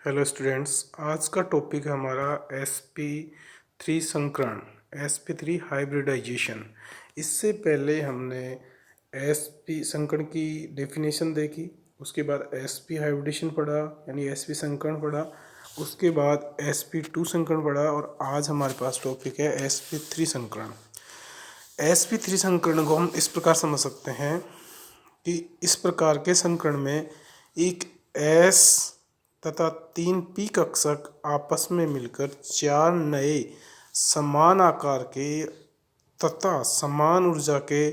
Hello students, आज का topic है हमारा sp3 संकरण, sp3 हाइब्रिडाइजेशन। इससे पहले हमने sp संकरण की डेफिनेशन देखी, उसके बाद sp हाइब्रिडेशन पढ़ा यानी sp संकरण पढ़ा, उसके बाद sp2 संकरण पढ़ा और आज हमारे पास टॉपिक है sp3 संकरण। sp3 संकरण को हम इस प्रकार समझ सकते हैं कि इस प्रकार के संकरण में एक S तथा 3 P कक्षक आपस में मिलकर 4 नए समान आकार के तथा समान ऊर्जा के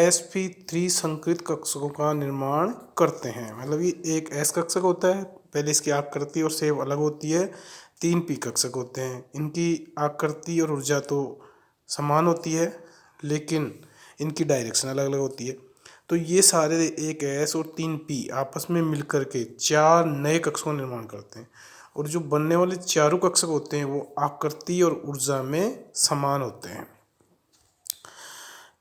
sp3 संकृत कक्षकों का निर्माण करते हैं। मतलब ये एक S कक्षक होता है, पहले इसकी आकृति और सेव अलग होती है। 3 P कक्षक होते हैं, इनकी आकृति और ऊर्जा तो समान होती है लेकिन इनकी डायरेक्शन अलग अलग होती है। तो ये सारे एक S और 3 P आपस में मिलकर के 4 नए कक्षकों का निर्माण करते हैं और जो बनने वाले चारों कक्षक होते हैं वो आकृति और ऊर्जा में समान होते हैं।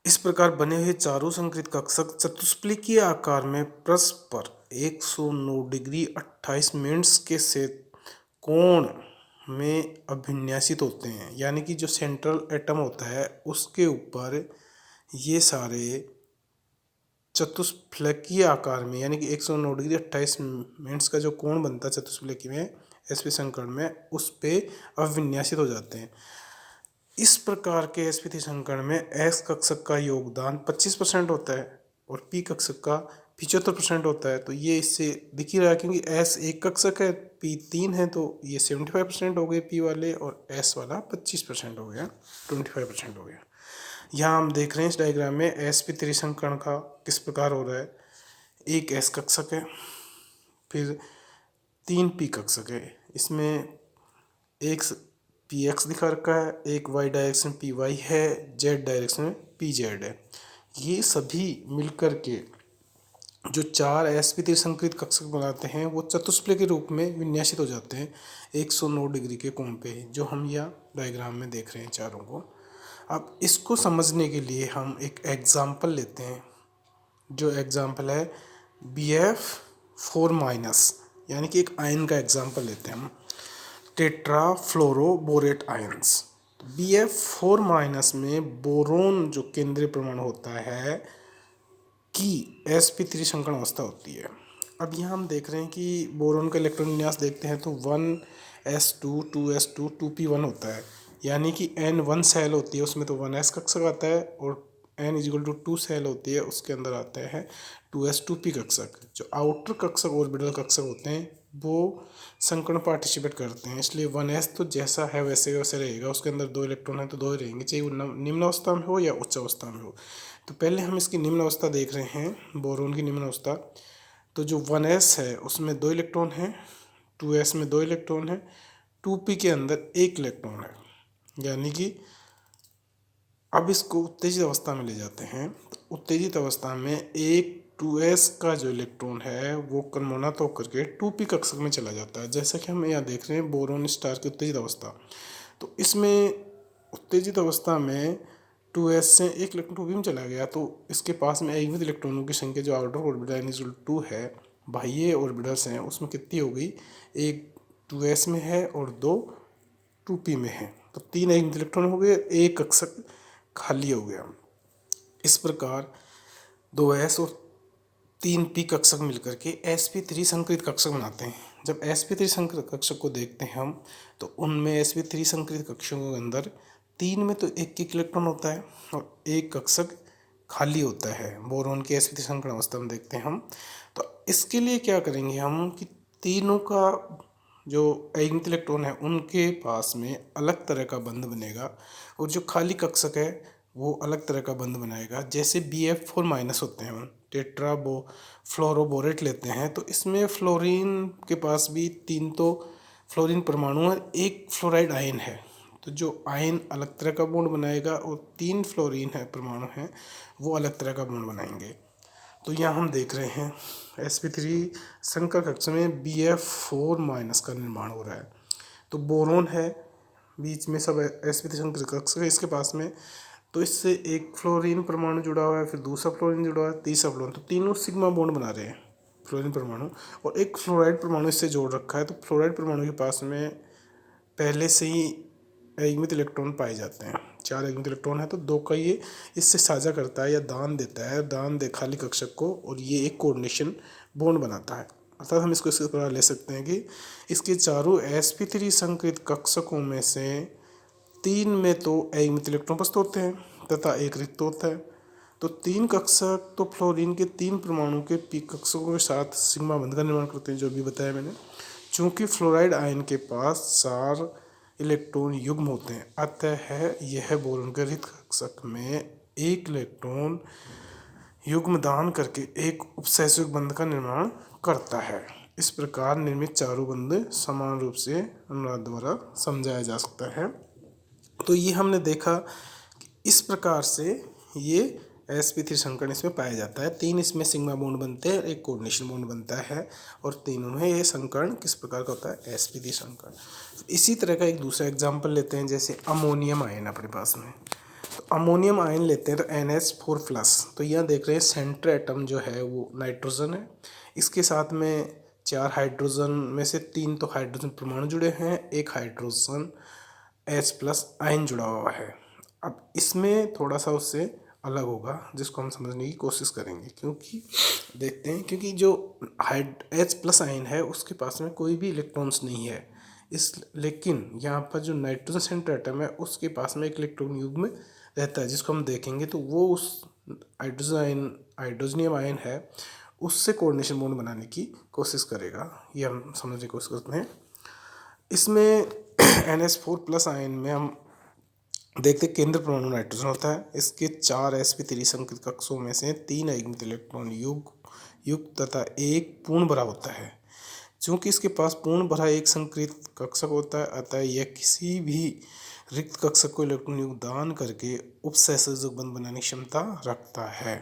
इस प्रकार बने हुए चारों संकृत कक्षक चतुष्फलकीय आकार में परस्पर 109 डिग्री 28 मिनट्स के से कोण में अभिन्यासित होते हैं, यानी कि जो सेंट्रल एटम होता है उसके ऊपर ये सारे चतुष्फलकीय आकार में यानी कि 109 डिग्री 28 मिनट्स का जो कोण बनता है चतुष्फलकीय में sp संकरण में, उस पे अविन्यासित हो जाते हैं। इस प्रकार के sp3 संकरण में S कक्षक का योगदान 25% होता है और P कक्षक का 75% होता है। तो ये इससे दिख ही रहा है क्योंकि S एक कक्षक है, P 3 है, तो ये 75% हो गए P वाले और S वाला 25% हो गया, 25% हो गया। यहाँ हम देख रहे हैं इस डायग्राम में sp3 संकरण का किस प्रकार हो रहा है। एक S कक्षक है, फिर 3 P कक्षक है, इसमें एक px दिखा रखा है, एक y डायरेक्शन py है, z डायरेक्शन में pz है। ये सभी मिलकर के जो 4 sp3 संकृत कक्षक बनाते हैं वो चतुष्फलक के रूप में विन्यासित हो जाते हैं 109 डिग्री के कोण पे, जो हम यहाँ डायग्राम में देख रहे हैं चारों को। अब इसको समझने के लिए हम एक एग्जाम्पल लेते हैं, जो एग्जाम्पल है Bf4- यानी कि एक आयन का एग्जाम्पल लेते हैं हम, टेट्राफ्लोरोबोरेट आयंस। Bf4- में बोरोन जो केंद्रीय परमाणु होता है की sp3 संकरण अवस्था होती है। अब यहाँ हम देख रहे हैं कि बोरोन का इलेक्ट्रॉन विन्यास देखते हैं तो 1s2 2s2 2p1 होता है, यानी कि n 1 सेल होती है उसमें तो 1s कक्षक आता है और n = 2 सेल होती है उसके अंदर आता है 2s 2p कक्षक। जो आउटर कक्षक ऑर्बिटल कक्षक होते हैं वो संकरण पार्टिसिपेट करते हैं, इसलिए 1s तो जैसा है वैसे वैसे रहेगा, उसके अंदर 2 इलेक्ट्रॉन है तो 2 ही रहेंगे, चाहे वो निम्न अवस्था में हो या उच्च अवस्था में हो। तो पहले हम इसकी निम्न अवस्था देख रहे हैं, बोरोन की निम्न अवस्था। तो जो 1s है उसमें 2 इलेक्ट्रॉन है, 2s में 2 इलेक्ट्रॉन है, 2p के अंदर 1 इलेक्ट्रॉन है, यानी कि अब इसको उत्तेजित अवस्था में ले जाते हैं। तो उत्तेजित अवस्था में एक 2s का जो इलेक्ट्रॉन है वो क्रमोन्नत होकर के 2p कक्षक में चला जाता है, जैसा कि हम यहाँ देख रहे हैं बोरोन स्टार की उत्तेजित अवस्था। तो इसमें उत्तेजित अवस्था में 2s से एक इलेक्ट्रॉन 2p में चला गया, तो इसके पास में अयुग्मित इलेक्ट्रॉनों की संख्या जो आउटर ऑर्बिटल = 2 है, बाह्य ऑर्बिटल्स हैं, उसमें कितनी हो गई, एक 2s में है और 2 2p में है, तो 3 अयुग्मित इलेक्ट्रॉन हो गए, एक कक्षक खाली हो गया। इस प्रकार 2s और 3p कक्षक मिलकर के sp3 संकृत कक्षक बनाते हैं। जब sp3 संकृत कक्षक को देखते हैं हम तो उनमें sp3 संकृत कक्षकों के अंदर 3 में तो एक एक इलेक्ट्रॉन होता है और एक कक्षक खाली होता है। बोरोन की sp3 संकरण अवस्था में देखते हैं हम, तो इसके लिए क्या करेंगे हम कि तीनों का जो अयुग्मित इलेक्ट्रॉन है उनके पास में अलग तरह का बंध बनेगा और जो खाली कक्षक है वो अलग तरह का बंध बनाएगा। जैसे Bf4- होते हैं, हम टेट्राफ्लोरोबोरेट लेते हैं तो इसमें फ्लोरीन के पास भी 3 तो फ्लोरीन परमाणु और एक फ्लोराइड आयन है, तो जो आयन अलग तरह का बॉन्ड बनाएगा और 3 फ्लोरीन है परमाणु हैं वो अलग तरह का बॉन्ड बनाएंगे। तो यहाँ हम देख रहे हैं sp3 संकर कक्ष में Bf4- का निर्माण हो रहा है। तो बोरोन है बीच में, सब sp3 संकर कक्ष है इसके पास में, तो इससे एक फ्लोरीन परमाणु जुड़ा हुआ है, फिर दूसरा फ्लोरीन जुड़ा हुआ है, तीसरा फ्लोरीन, तो तीनों सिग्मा बॉन्ड बना रहे हैं। फ्लोरीन परमाणु, और एक फ्लोराइड परमाणु इससे जोड़ रखा है। तो फ्लोराइड परमाणु के पास में पहले से ही अयुग्मित इलेक्ट्रॉन पाए जाते हैं। 4 अयुग्मित इलेक्ट्रॉन है, तो 2 का ये इससे साझा करता है या दान देता है, दान दे खाली कक्षक को, और ये एक कोऑर्डिनेशन बॉन्ड बनाता है। अर्थात हम इसको इस प्रकार ले सकते हैं कि इसके चारों sp3 संकृत कक्षकों में से 3 में तो अयुग्मित इलेक्ट्रॉन उपस्थित होते हैं तथा एक रिक्त होता है। तो 3 कक्षक तो फ्लोरीन के 3 परमाणु के p कक्षकों के साथ सिग्मा बंध का निर्माण करते हैं, जो भी बताया मैंने। चूंकि फ्लोराइड आयन के पास 4 इलेक्ट्रॉन युग्म होते हैं, अतः यह बोरोन के रिक्त कक्षक में एक इलेक्ट्रॉन युग्म दान करके एक उपसहसयुग्म बंध का निर्माण करता है। इस प्रकार निर्मित चारों बंध समान रूप से अनुनाद द्वारा समझाया जा सकता है। तो ये हमने देखा कि इस प्रकार से ये sp3 संकरण इसमें पाया जाता है। 3 इसमें सिग्मा बॉन्ड बनते हैं, एक कोऑर्डिनेशन बॉन्ड बनता है, और तीनों में ये संकरण किस प्रकार का होता है, sp3 संकरण। इसी तरह का एक दूसरा एग्जाम्पल लेते हैं, जैसे अमोनियम आयन अपने पास में। तो अमोनियम आयन लेते हैं तो NH4+। तो यहाँ देख रहे हैं सेंटर एटम जो है वो नाइट्रोजन है, इसके साथ में 4 हाइड्रोजन में से 3 तो हाइड्रोजन परमाणु जुड़े हैं, एक हाइड्रोजन H+ आयन जुड़ा हुआ है। अब इसमें थोड़ा सा उससे अलग होगा, जिसको हम समझने की कोशिश करेंगे, क्योंकि देखते हैं, क्योंकि जो H+ आयन है उसके पास में कोई भी इलेक्ट्रॉन्स नहीं है, लेकिन यहाँ पर जो नाइट्रोजन सेंटर एटम है उसके पास में एक इलेक्ट्रॉन युग्म रहता है, जिसको हम देखेंगे तो वो उस हाइड्रोजनियम आयन है उससे कोऑर्डिनेशन बॉन्ड बनाने की कोशिश करेगा। ये हम समझने की कोशिश करते हैं। इसमें NH4+ आयन में हम देखते केंद्र परमाणु नाइट्रोजन होता है, इसके 4 sp3 संकृत कक्षों में से 3 अयुग्मित इलेक्ट्रॉन युक्त तथा एक पूर्ण भरा होता है। चूंकि इसके पास पूर्ण भरा एक संकृत कक्षक होता है, अतः यह किसी भी रिक्त कक्षक को इलेक्ट्रॉन युक्त दान करके उपसहसयुग्म बंध बनाने की क्षमता रखता है।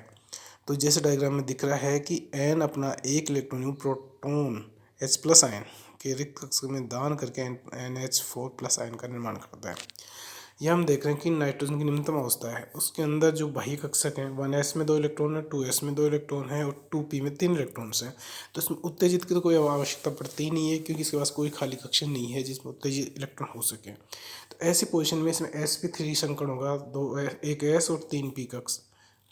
तो जैसे डायग्राम में दिख रहा है कि N अपना एक इलेक्ट्रॉन युक्त प्रोटॉन H+ आयन के रिक्त कक्षक में दान करके NH4+ आयन का निर्माण करता है। यह हम देख रहे हैं कि नाइट्रोजन की निम्नतम अवस्था है, उसके अंदर जो बाह्य कक्षक हैं 1s में 2 इलेक्ट्रॉन है, 2s में 2 इलेक्ट्रॉन है, और 2p में 3 इलेक्ट्रॉन्स हैं। तो इसमें उत्तेजित की तो कोई आवश्यकता पड़ती ही नहीं है, क्योंकि इसके पास कोई खाली कक्षक नहीं है जिसमें उत्तेजित इलेक्ट्रॉन हो सके। तो ऐसी पोजिशन में इसमें sp3 संकरण होगा, एक s और 3 p कक्ष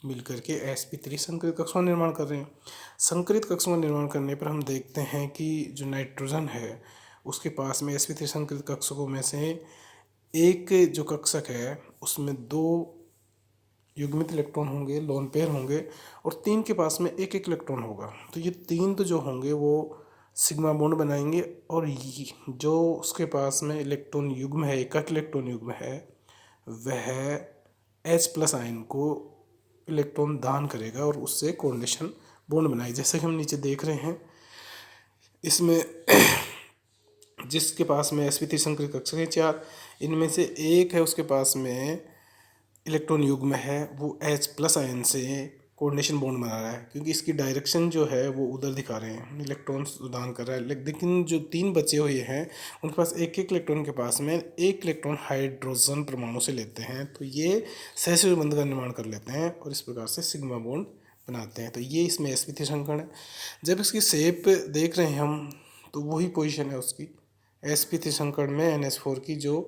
मिल करके sp3 संकरित कक्षों का निर्माण कर रहे हैं। संकरित कक्षों का निर्माण करने पर हम देखते हैं कि जो नाइट्रोजन है उसके पास में sp3 संकरित कक्षकों में से एक जो कक्षक है उसमें 2 युग्मित इलेक्ट्रॉन होंगे, लोन पेयर होंगे, और 3 के पास में एक एक इलेक्ट्रॉन होगा। तो ये 3 तो जो होंगे वो सिग्मा बॉन्ड बनाएंगे, और जो उसके पास में इलेक्ट्रॉन युग्म है, एकक इलेक्ट्रॉन युग्म है, वह H+ आयन को इलेक्ट्रॉन दान करेगा और उससे कोऑर्डिनेशन बॉन्ड बनाएगा। जैसे कि हम नीचे देख रहे हैं, इसमें जिसके पास में sp3 संकरित कक्षक है 4, इनमें से एक है उसके पास में इलेक्ट्रॉन युग्म है, वो H+ आयन से कोऑर्डिनेशन बॉन्ड बना रहा है, क्योंकि इसकी डायरेक्शन जो है वो उधर दिखा रहे हैं, इलेक्ट्रॉन दान कर रहा है। लेकिन जो 3 बचे हुए हैं उनके पास एक एक इलेक्ट्रॉन के पास में एक इलेक्ट्रॉन हाइड्रोजन परमाणु से लेते हैं, तो ये सहसयुग्म बंध का निर्माण कर लेते हैं और इस प्रकार से सिग्मा बॉन्ड बनाते हैं। तो ये इसमें sp3 संकरण है। जब इसकी शेप देख रहे हैं हम, तो वही पोजिशन है उसकी sp3 संकरण में NH4 की, जो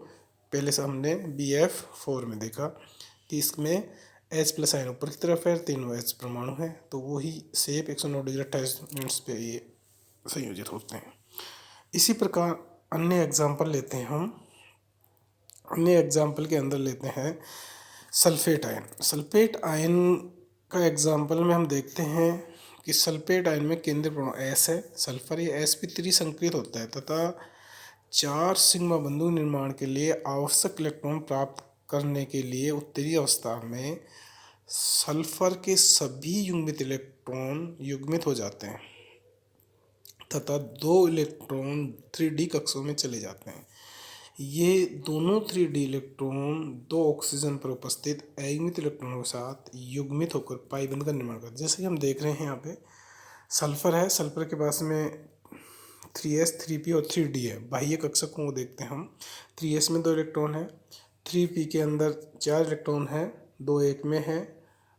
पहले से हमने BF4 में देखा कि इसमें H+ आयन ऊपर की तरफ है, तीनों H परमाणु है, तो वही शेप 109 डिग्री 28 मिनट्स पे ये संयोजित होते हैं। इसी प्रकार अन्य एग्जाम्पल लेते हैं हम। अन्य एग्जाम्पल के अंदर लेते हैं सल्फेट आयन। सल्फेट आयन का एग्जाम्पल में हम देखते हैं कि सल्फेट आयन में केंद्रीय परमाणु S है, सल्फर, ये sp3 संकृत होता है तथा 4 सिग्मा बंधु निर्माण के लिए आवश्यक इलेक्ट्रॉन प्राप्त करने के लिए उत्तेजित अवस्था में सल्फर के सभी युग्मित इलेक्ट्रॉन युग्मित हो जाते हैं तथा 2 इलेक्ट्रॉन 3d कक्षों में चले जाते हैं। ये दोनों 3d इलेक्ट्रॉन 2 ऑक्सीजन पर उपस्थित अयुग्मित इलेक्ट्रॉनों के साथ युग्मित होकर पाई बंध का निर्माण करते हैं। जैसे कि हम देख रहे हैं यहाँ पे सल्फर है, सल्फर के पास में 3s 3p और 3d है। बाह्य कक्षकों को देखते हैं हम, 3s में 2 इलेक्ट्रॉन है, 3p के अंदर 4 इलेक्ट्रॉन है, 2 एक में है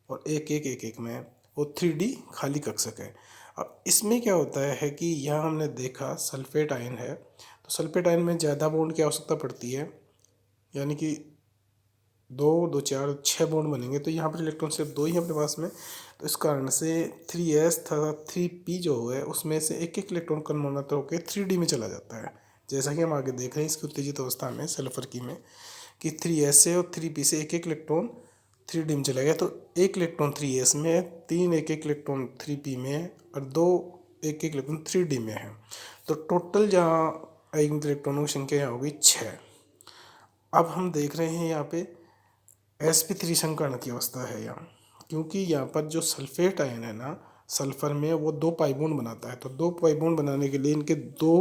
और एक एक में है, और 3d खाली कक्षक है। अब इसमें क्या होता है कि यहाँ हमने देखा सल्फेट आयन है, तो सल्फेट आयन में ज़्यादा बॉन्ड की आवश्यकता पड़ती है, यानी कि 2 2 4 6 बॉन्ड बनेंगे, तो यहाँ पर इलेक्ट्रॉन सिर्फ 2 ही है अपने पास में। तो इस कारण से 3s तथा 3p जो है उसमें से एक एक इलेक्ट्रॉन कन्वर्टर होकर 3d में चला जाता है। जैसा कि हम आगे देख रहे हैं इसकी उत्तेजित अवस्था में सल्फर की में कि 3s से और 3p से एक एक इलेक्ट्रॉन 3d में चला गया, तो एक इलेक्ट्रॉन 3s में है, 3 एक एक इलेक्ट्रॉन 3p में है और 2 एक एक इलेक्ट्रॉन 3d में है। तो टोटल जहाँ आइगन इलेक्ट्रॉनों की संख्या यहाँ होगी 6। अब हम देख रहे हैं यहाँ पे sp3 संकर्ण की अवस्था है यहाँ, क्योंकि यहाँ पर जो सल्फेट आयन है ना सल्फर में, वो 2 पाई बॉन्ड बनाता है। तो 2 पाई बॉन्ड बनाने के लिए इनके 2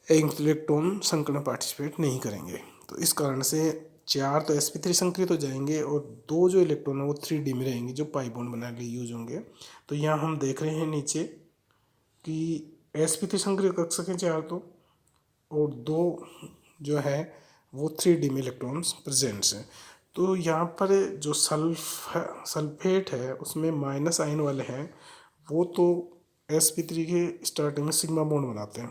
इलेक्ट्रॉन संकरण पार्टिसिपेट नहीं करेंगे, तो इस कारण से 4 तो sp3 संकरित हो जाएंगे और 2 जो इलेक्ट्रॉन है वो 3d में रहेंगे जो पाई बॉन्ड बनाने के लिए यूज होंगे। तो यहाँ हम देख रहे हैं नीचे कि sp3 संकरित कक्षक हैं 4 तो, और 2 जो है वो 3d में इलेक्ट्रॉन्स प्रेजेंट्स हैं। तो यहाँ पर जो सल्फेट है उसमें माइनस आयन वाले हैं, वो तो sp3 के स्टार्टिंग में सिग्मा बॉन्ड बनाते हैं।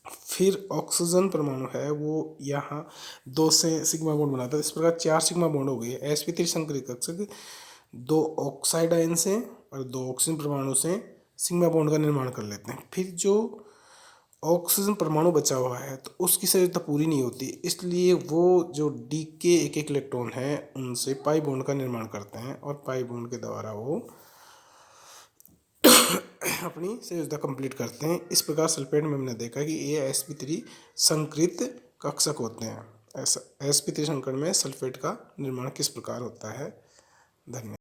फिर ऑक्सीजन परमाणु है वो यहाँ 2 से सिग्मा बॉन्ड बनाता है। इस प्रकार 4 सिग्मा बॉन्ड हो गए। sp3 संकरित कक्षक 2 ऑक्साइड आयन से और 2 ऑक्सीजन परमाणु से सिग्मा बॉन्ड का निर्माण कर लेते हैं। फिर जो ऑक्सीजन परमाणु बचा हुआ है तो उसकी संयोजकता पूरी नहीं होती, इसलिए वो जो डी के एक एक इलेक्ट्रॉन है उनसे पाई बॉन्ड का निर्माण करते हैं और पाई बॉन्ड के द्वारा वो अपनी संयोजकता कंप्लीट करते हैं। इस प्रकार सल्फेट में हमने देखा कि ये sp3 संकरित कक्षक होते हैं। ऐसा sp3 संकरण में सल्फेट का निर्माण किस प्रकार होता है। धन्यवाद।